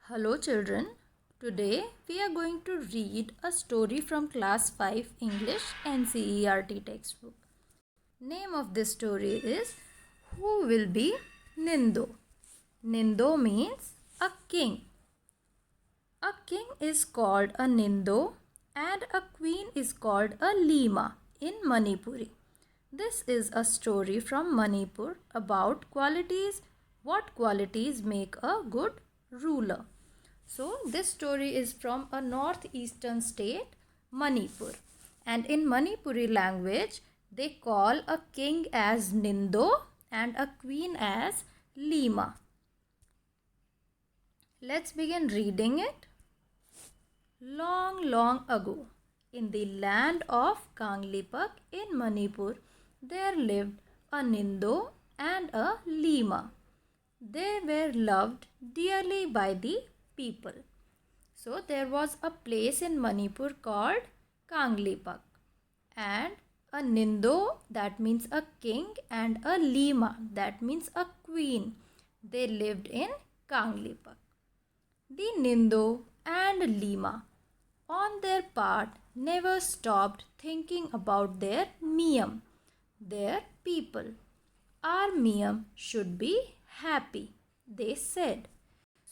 Hello children, today we are going to read a story from class 5 English NCERT textbook. Name of this story is Who Will Be Nindo? Nindo means a king. A king is called a Nindo and a queen is called a Lima in Manipuri. This is a story from Manipur about what qualities make a good ruler. So this story is from a northeastern state, Manipur. And in Manipuri language, they call a king as Nindo and a queen as Lima. Let's begin reading it. Long, long ago, in the land of Kanglipak in Manipur, there lived a Nindo and a Lima. They were loved dearly by the people. So there was a place in Manipur called Kanglipak, and a Nindo, that means a king, and a Lima, that means a queen. They lived in Kanglipak. The Nindo and Lima, on their part, never stopped thinking about their Miyam, their people. Our Miyam should be happy, they said.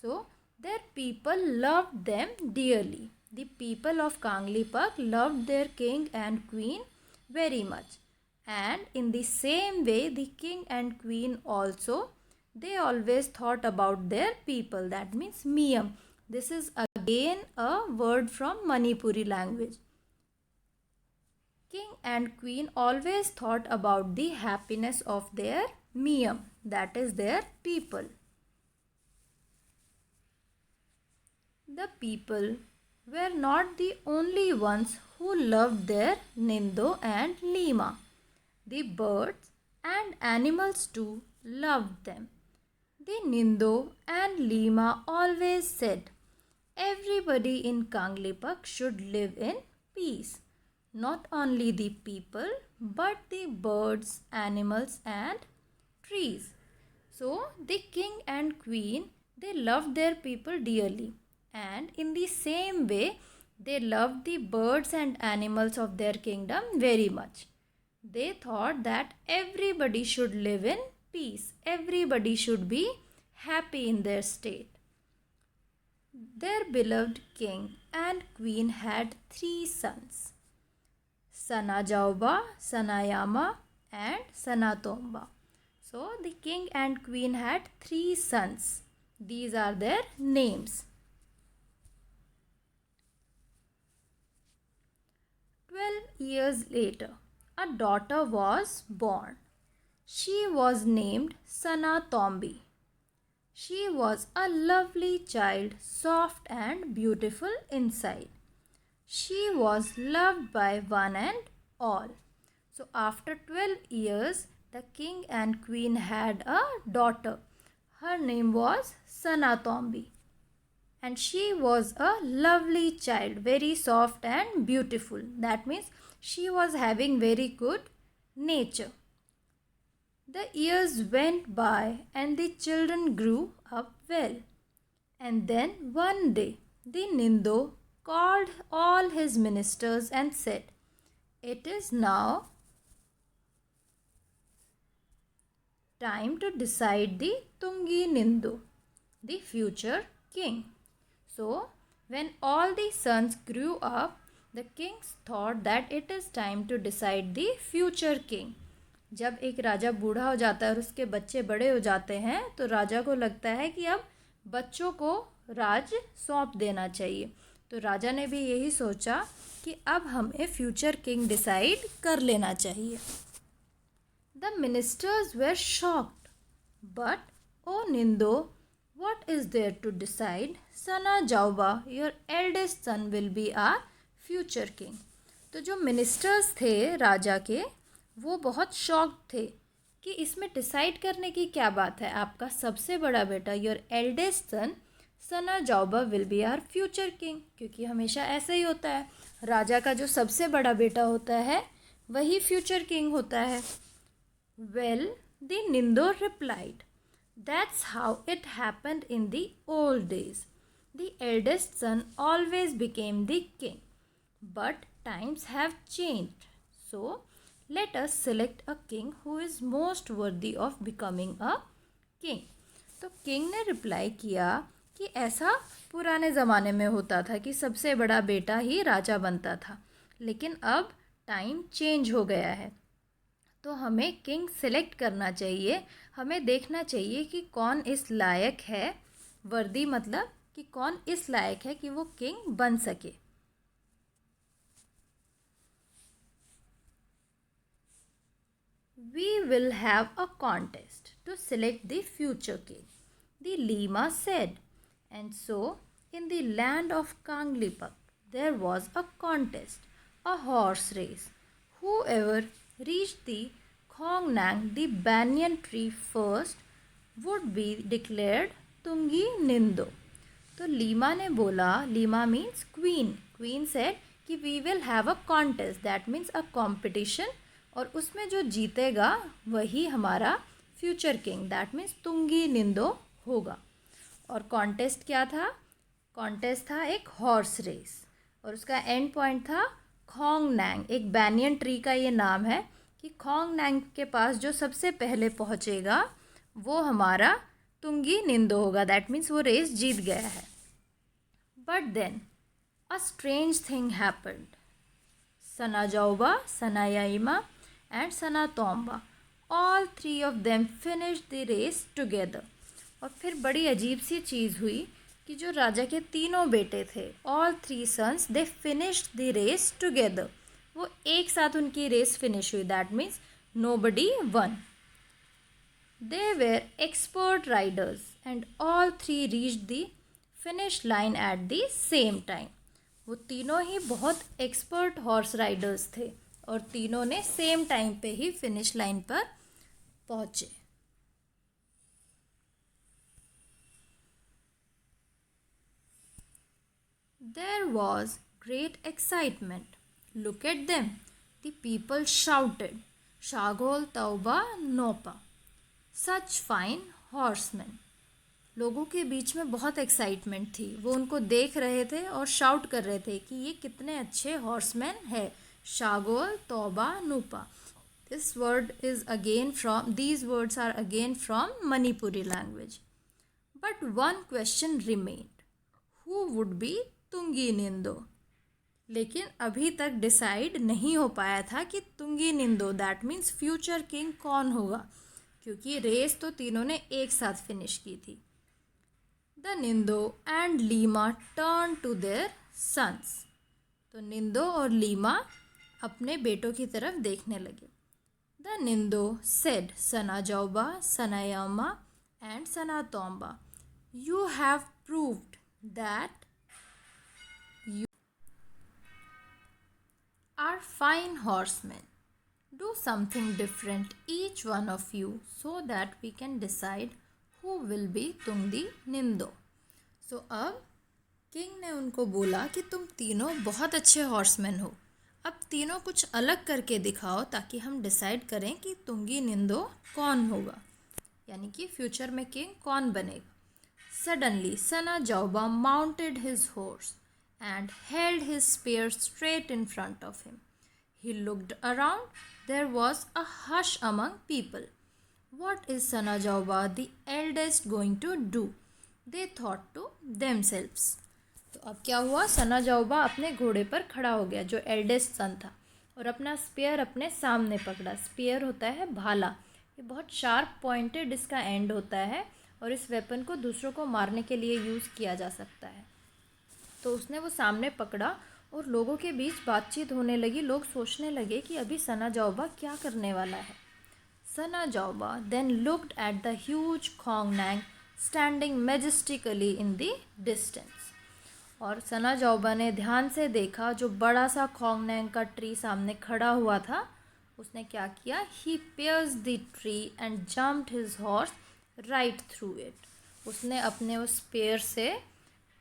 So, their people loved them dearly. The people of Kanglipak loved their king and queen very much. And in the same way, the king and queen also, they always thought about their people. That means Miyam. This is again a word from Manipuri language. King and queen always thought about the happiness of their Miyam, that is their people. The people were not the only ones who loved their Nindo and Lima. The birds and animals too loved them. The Nindo and Lima always said, everybody in Kanglipak should live in peace. Not only the people, but the birds, animals and trees. So, the king and queen, they loved their people dearly. And in the same way, they loved the birds and animals of their kingdom very much. They thought that everybody should live in peace. Everybody should be happy in their state. Their beloved king and queen had 3 sons, Sanajauba, Sanayama and Sanatomba. So the king and queen had 3 sons. These are their names. 12 years later, a daughter was born. She was named Sanatombi. She was a lovely child, soft and beautiful inside. She was loved by one and all. So after 12 years, the king and queen had a daughter. Her name was Sanatombi. And she was a lovely child, very soft and beautiful. That means she was having very good nature. The years went by and the children grew up well. And then one day, the Nindo called all his ministers and said, it is now time to decide the Tungi Nindo, the future king. So, when all the sons grew up, the kings thought that it is time to decide the future king. जब एक राजा बूढ़ा हो जाता है और उसके बच्चे बड़े हो जाते हैं तो राजा को लगता है कि अब बच्चों को राज सौंप देना चाहिए. तो राजा ने भी यही सोचा कि अब हमें फ्यूचर किंग डिसाइड कर लेना चाहिए. The ministers were shocked. But, oh Nindo, what is there to decide? Sana Jauba, your eldest son will be our future king. तो जो मिनिस्टर्स थे राजा के, वो बहुत शॉक्ड थे कि इसमें डिसाइड करने की क्या बात है. आपका सबसे बड़ा बेटा, your eldest son Sanajaoba will be our future king. क्योंकि हमेशा ऐसा ही होता है, राजा का जो सबसे बड़ा बेटा होता है वही फ्यूचर किंग होता है. Well, the Nindo replied, that's how it happened in the old days. The eldest son always became the king. But times have changed. So let us select a king who is most worthy of becoming a king. तो king ने reply किया कि ऐसा पुराने ज़माने में होता था कि सबसे बड़ा बेटा ही राजा बनता था, लेकिन अब टाइम चेंज हो गया है, तो हमें किंग सेलेक्ट करना चाहिए. हमें देखना चाहिए कि कौन इस लायक है, वर्दी मतलब कि कौन इस लायक है कि वो किंग बन सके. We will have a contest to select the future king, the Lima said. And so, in the land of Kanglipak, there was a contest, a horse race. Whoever reached the Khongnang, the banyan tree first, would be declared Tungi Nindo. तो लीमा ने बोला, Leima means queen. Queen said कि we will have a contest, that means a competition, और उसमें जो जीतेगा वही हमारा future king, that means Tungi निंदो होगा. और कॉन्टेस्ट क्या था? कॉन्टेस्ट था एक हॉर्स रेस, और उसका एंड पॉइंट था खोंगनैंग. एक बैनियन ट्री का ये नाम है कि खोंगनैंग के पास जो सबसे पहले पहुँचेगा वो हमारा तुंगी निंदो होगा, दैट मीन्स वो रेस जीत गया है. But then a strange thing happened. Sanajaoba, Sanayaima and Sanatomba, all three of them finished the race together. और फिर बड़ी अजीब सी चीज़ हुई कि जो राजा के तीनों बेटे थे, all three sons, they finished the race together. वो एक साथ उनकी रेस फिनिश हुई, that means nobody won. They were expert riders and all three reached the finish line at the same time. वो तीनों ही बहुत एक्सपर्ट हॉर्स राइडर्स थे और तीनों ने सेम टाइम पे ही फिनिश लाइन पर पहुँचे. There was great excitement. Look at them. The people shouted, Shagol Tauba Nopa. Such fine horsemen. लोगों के बीच में बहुत एक्साइटमेंट थी. वो उनको देख रहे थे और शाउट कर रहे थे कि ये कितने अच्छे हॉर्समैन है. शागोल तौबा नूपा. This word is again from, these words are again from Manipuri language. But one question remained, who would be Tungi Nindo. लेकिन अभी तक डिसाइड नहीं हो पाया था कि Tungi Nindo, that means future king, कौन होगा, क्योंकि रेस तो तीनों ने एक साथ फिनिश की थी. The Nindo and Leima turn to their sons. तो निंदो और लीमा अपने बेटों की तरफ देखने लगे. The Nindo said, Sanajaoba, Sanayama and Sanatomba, you have proved that you are fine horsemen. Do something different, each one of you, so that we can decide who will be Tungi निंदो. सो अब king ने उनको बोला कि तुम तीनों बहुत अच्छे हॉर्समैन हो, अब तीनों कुछ अलग करके दिखाओ ताकि हम डिसाइड करें कि तुंगी निंदो कौन होगा, यानी कि फ्यूचर में किंग कौन बनेगा. Suddenly Sanajaoba mounted his horse and held his spear straight in front of him. He looked around. There was a hush among people. What is Sanajauba, the eldest, going to do? They thought to themselves. तो अब क्या हुआ, सनाजौबा अपने घोड़े पर खड़ा हो गया, जो एल्डेस्ट सन था, और अपना स्पेयर अपने सामने पकड़ा. स्पेयर होता है भाला. ये बहुत शार्प पॉइंटेड इसका एंड होता है और इस वेपन को दूसरों को मारने के लिए यूज़ किया जा सकता है. तो उसने वो सामने पकड़ा और लोगों के बीच बातचीत होने लगी. लोग सोचने लगे कि अभी सनाजौबा क्या करने वाला है. Sanajaoba then looked at the huge Khongnang standing majestically in the distance. और सनाजौबा ने ध्यान से देखा जो बड़ा सा खोंगनैंग का ट्री सामने खड़ा हुआ था. उसने क्या किया, he pierce the tree and jumped his horse right through it. उसने अपने उस स्पेयर से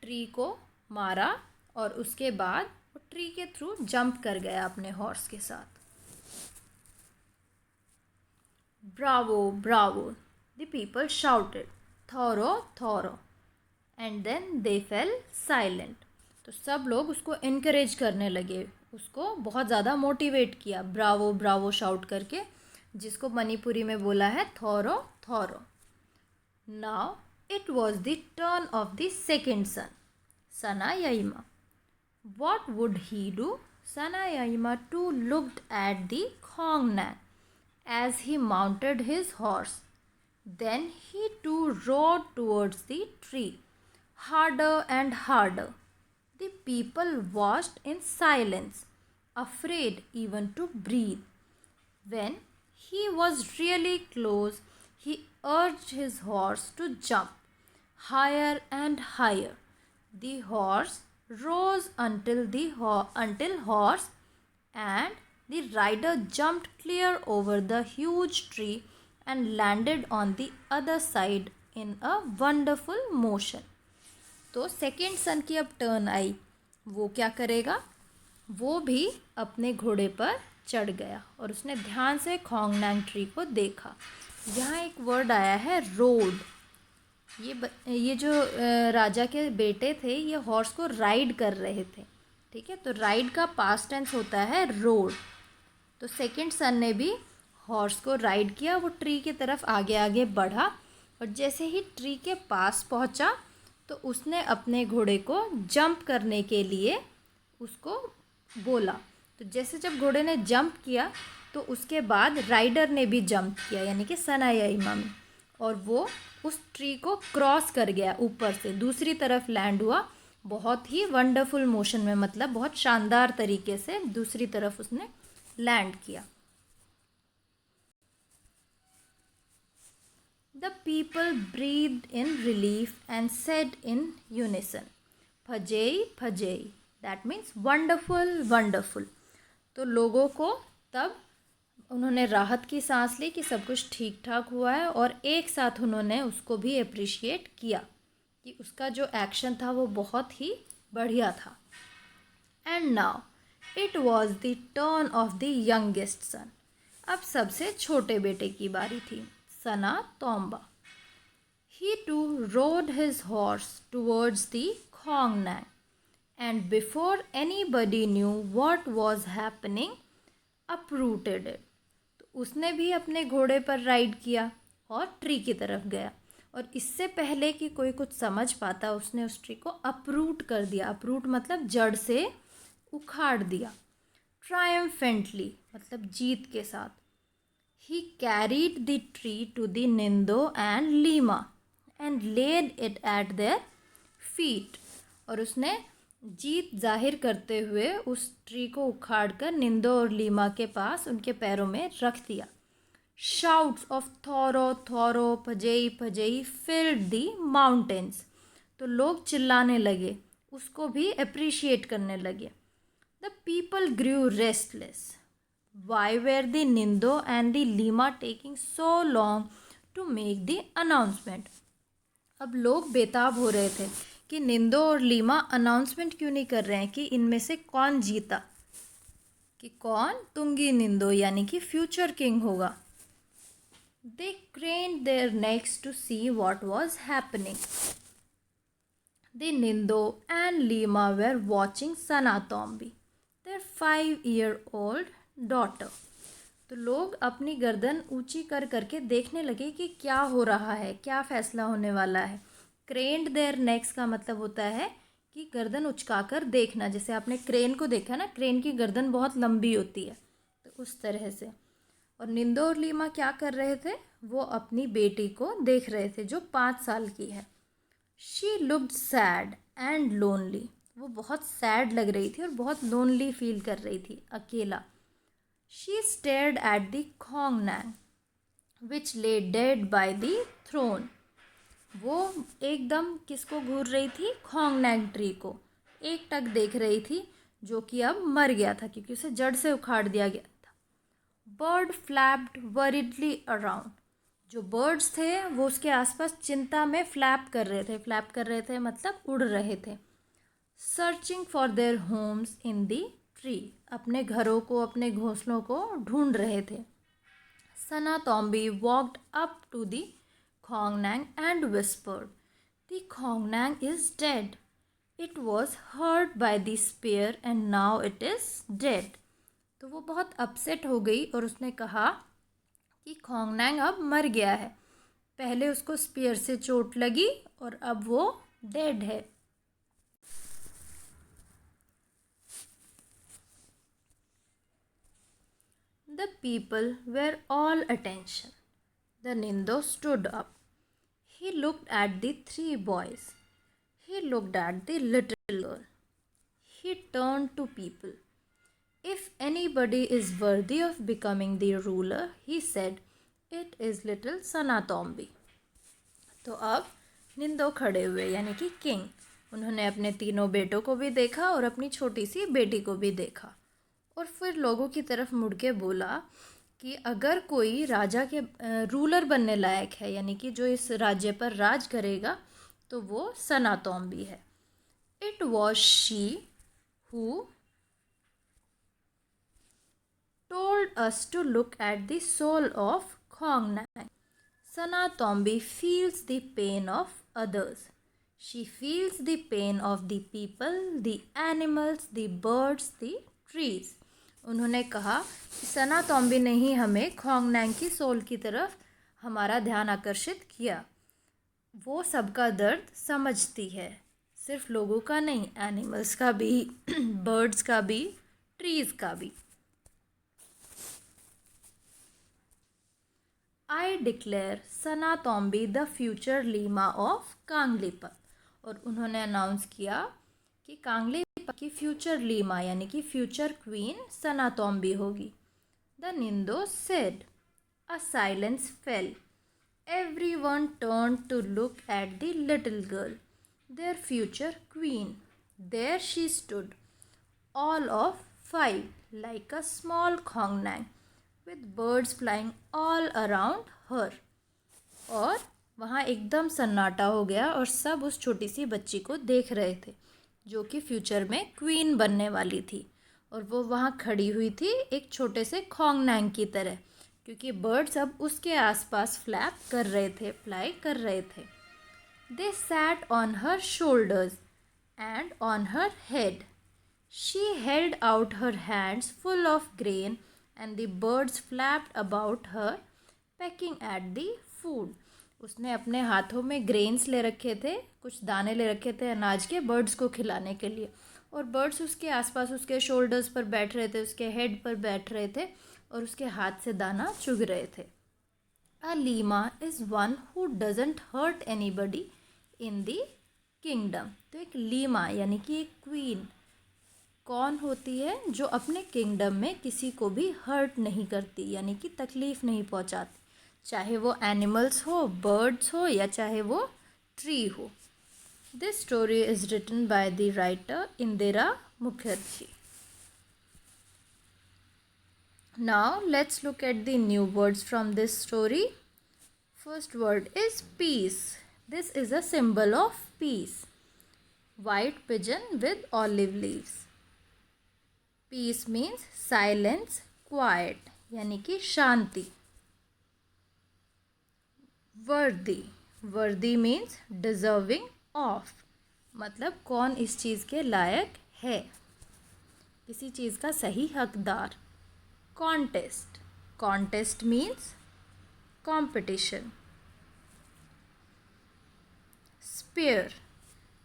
ट्री को मारा और उसके बाद वो ट्री के थ्रू जंप कर गया अपने हॉर्स के साथ. Bravo bravo, the people shouted. थॉरो थॉरो. And then they fell silent. तो सब लोग उसको इनकरेज करने लगे, उसको बहुत ज़्यादा मोटिवेट किया, ब्रावो ब्रावो शाउट करके, जिसको मणिपुरी में बोला है थोरो थोरो। Now it was the turn of the second son, Sanayama. What would he do? Sanayama too looked at the Khongnan as he mounted his horse. Then he too rode towards the tree, harder and harder. The people watched in silence, afraid even to breathe. When he was really close, he urged his horse to jump higher and higher. The horse rose until horse and the rider jumped clear over the huge tree and landed on the other side in a wonderful motion. तो second सन की अब turn I, वो क्या करेगा? वो भी अपने घोड़े पर चढ़ गया और उसने ध्यान से खोंगनांग ट्री को देखा। यहाँ एक वर्ड आया है रोड। ये जो राजा के बेटे थे ये हॉर्स को राइड कर रहे थे, ठीक है। तो राइड का पास्ट टेंस होता है रोड। तो सेकंड सन ने भी हॉर्स को राइड किया, वो ट्री की तरफ आगे आगे बढ़ा और जैसे ही ट्री के पास पहुंचा तो उसने अपने घोड़े को जंप करने के लिए उसको बोला। तो जैसे जब घोड़े ने जंप किया तो उसके बाद राइडर ने भी जंप किया, यानी कि सनायाइमा में, और वो उस ट्री को क्रॉस कर गया, ऊपर से दूसरी तरफ लैंड हुआ, बहुत ही वंडरफुल मोशन में, मतलब बहुत शानदार तरीके से दूसरी तरफ उसने लैंड किया। The people breathed in relief and said in unison, "Phajei, phajei." That means wonderful, wonderful. तो लोगों को तब उन्होंने राहत की सांस ली कि सब कुछ ठीक ठाक हुआ है, और एक साथ उन्होंने उसको भी अप्रिशिएट किया कि उसका जो एक्शन था वो बहुत ही बढ़िया था। And now it was the turn of the youngest son. अब सबसे छोटे बेटे की बारी थी, सना तोम्बा। He too rode his horse towards the Khongnang, and before anybody knew what was happening, uprooted it. तो उसने भी अपने घोड़े पर राइड किया और ट्री की तरफ गया, और इससे पहले कि कोई कुछ समझ पाता उसने उस ट्री को अपरूट कर दिया। अपरूट मतलब जड़ से उखाड़ दिया। ट्रायम्फेंटली मतलब जीत के साथ। He carried the tree to the Nindo and Lima and laid it at their feet. और उसने जीत जाहिर करते हुए उस ट्री को उखाड़कर निंदो और लीमा के पास उनके पैरों में रख दिया। Shouts of Thoreau Thoreau फजेई फजेई filled the mountains. तो लोग चिल्लाने लगे, उसको भी अप्रिशिएट करने लगे। The people grew restless. Why were the Nindo and the Lima taking so long to make the announcement? अब लोग बेताब हो रहे थे कि निंदो और लीमा अनाउंसमेंट क्यों नहीं कर रहे हैं कि इनमें से कौन जीता, कि कौन तुंगी निंदो यानी कि फ्यूचर किंग होगा। They craned their necks to see what was happening. The Nindo and Lima were watching Sanatombi, their 5-year-old daughter. तो लोग अपनी गर्दन ऊंची कर करके देखने लगे कि क्या हो रहा है, क्या फ़ैसला होने वाला है। क्रेन्ड देयर नेक्स का मतलब होता है कि गर्दन उचकाकर देखना, जैसे आपने क्रेन को देखा ना, क्रेन की गर्दन बहुत लंबी होती है, तो उस तरह से। और निंदो और लीमा क्या कर रहे थे? वो अपनी बेटी को देख रहे थे जो 5 साल की है। She looked sad and lonely. वो बहुत सैड लग रही थी और बहुत लोनली फील कर रही थी, अकेला। She stared at the Khongnang, which lay dead by the throne. वो एकदम किसको घूर रही थी? खोंगनैंग ट्री को एक टक देख रही थी, जो कि अब मर गया था क्योंकि उसे जड़ से उखाड़ दिया गया था। Bird flapped worriedly around. जो बर्ड्स थे वो उसके आसपास चिंता में फ्लैप कर रहे थे। फ्लैप कर रहे थे मतलब उड़ रहे थे। Searching for their homes in the tree. अपने घरों को, अपने घोंसलों को ढूंढ रहे थे। Sanatombi walked up to the Khongnang and whispered, The Khongnang is dead. It was hurt by the spear and now it is dead. तो वो बहुत अपसेट हो गई और उसने कहा कि खोंगनैंग अब मर गया है। पहले उसको स्पीयर से चोट लगी और अब वो डेड है। The people were all attention. The Nindo stood up. He looked at the three boys. He looked at the little girl. He turned to people. If anybody is worthy of becoming the ruler, he said, it is little Sanatombi. तो अब निंदो खड़े हुए यानी कि king. उन्होंने अपने तीनों बेटों को भी देखा और अपनी छोटी सी बेटी को भी देखा और फिर लोगों की तरफ मुड़ के बोला कि अगर कोई राजा के रूलर बनने लायक है यानी कि जो इस राज्य पर राज करेगा तो वो सनातोम्बी है। It was she who told us to look at the soul of Khongnang. Sanatombi feels the pain of others. She feels the pain of the people, the animals, the birds, the trees. उन्होंने कहा कि सनातोम्बी ने ही हमें खोंगनैंग की soul की तरफ हमारा ध्यान आकर्षित किया। वो सबका दर्द समझती है, सिर्फ लोगों का नहीं, एनिमल्स का भी, बर्ड्स का भी, ट्रीज का भी। I declare Sanatombi the future Lima of कांगलीपक। और उन्होंने अनाउंस किया कि कांगलीपक की फ्यूचर लीमा यानी कि फ्यूचर क्वीन सनातोम्बी होगी। The Nindo said. A silence fell. Everyone turned to look at the little girl, their future queen. There she stood, all of 5, like a small Khongnang, with birds flying all around her. और वहाँ एकदम सन्नाटा हो गया और सब उस छोटी सी बच्ची को देख रहे थे जो कि फ्यूचर में क्वीन बनने वाली थी और वो वहाँ खड़ी हुई थी एक छोटे से खोंगनैंग की तरह, क्योंकि बर्ड्स अब उसके आसपास फ्लैप कर रहे थे, फ्लाई कर रहे थे। They sat on her shoulders and on her head. She held out her hands full of grain and the birds flapped about her, pecking at the food. उसने अपने हाथों में ग्रेन्स ले रखे थे, कुछ दाने ले रखे थे अनाज के बर्ड्स को खिलाने के लिए, और बर्ड्स उसके आसपास उसके शोल्डर्स पर बैठ रहे थे, उसके हेड पर बैठ रहे थे और उसके हाथ से दाना चुग रहे थे। A Leima is one who doesn't hurt anybody in the kingdom. तो एक लीमा यानी कि एक क्वीन कौन होती है जो अपने किंगडम में किसी को भी हर्ट नहीं करती यानी कि तकलीफ़ नहीं पहुंचाती, चाहे वो एनिमल्स हो, बर्ड्स हो या चाहे वो ट्री हो। This story is written by the writer Indira Mukherjee. Now let's look at the new words from this story. First word is peace. This is a symbol of peace. White pigeon with olive leaves. Peace means silence, quiet यानी कि शांति. वर्दी. वर्दी means deserving of, मतलब कौन इस चीज़ के लायक है, किसी चीज़ का सही हकदार. Contest. Contest means competition. Spear.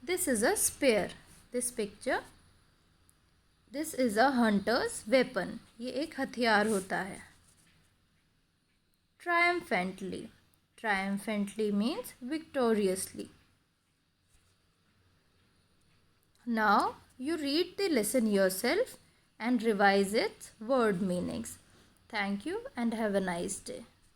This is a spear. This picture, this is a hunter's weapon. ये एक हथियार होता है. Triumphantly. Triumphantly means victoriously. Now you read the lesson yourself and revise its word meanings. Thank you and have a nice day.